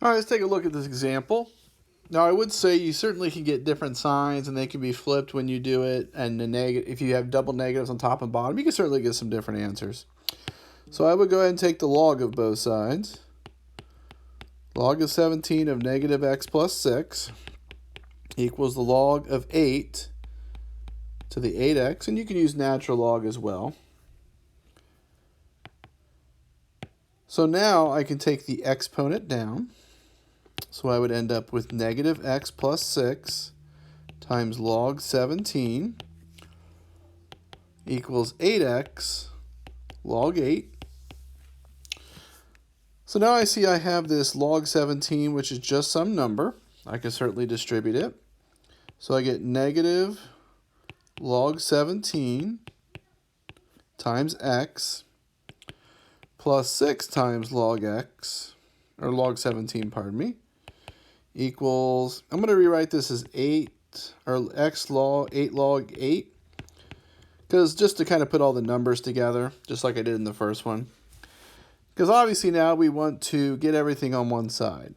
All right, let's take a look at this example. Now, I would say you certainly can get different signs, and they can be flipped when you do it. And if you have double negatives on top and bottom, you can certainly get some different answers. So I would go ahead and take the log of both sides. Log of 17 of negative x plus 6 equals the log of 8 to the 8x, and you can use natural log as well. So now I can take the exponent down. So I would end up with negative x plus 6 times log 17 equals 8x log 8. So now I see I have this log 17, which is just some number. I can certainly distribute it. So I get negative log 17 times x plus 6 times log x, or log 17, pardon me, equals, I'm going to rewrite this as 8, or x log 8 log 8, because just to kind of put all the numbers together, just like I did in the first one. Because obviously now we want to get everything on one side,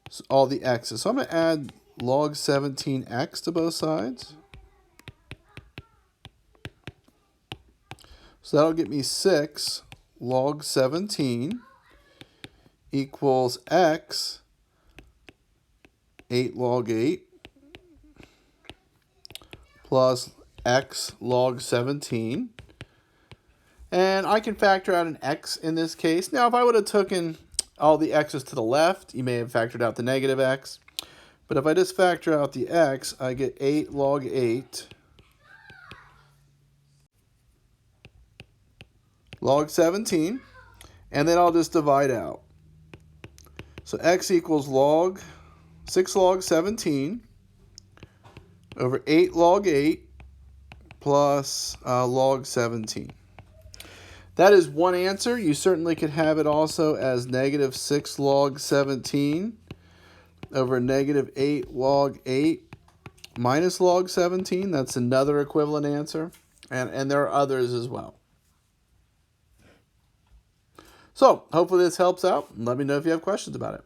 so all the x's. So I'm going to add log 17x to both sides. So that'll get me 6 log 17 equals x 8 log 8 plus x log 17. And I can factor out an x in this case. Now, if I would have taken all the x's to the left, you may have factored out the negative x. But if I just factor out the x, I get 8 log 8 log 17. And then I'll just divide out. So x equals 6 log 17 over 8 log 8 plus log 17. That is one answer. You certainly could have it also as negative 6 log 17 over negative 8 log 8 minus log 17. That's another equivalent answer. And there are others as well. So hopefully this helps out. Let me know if you have questions about it.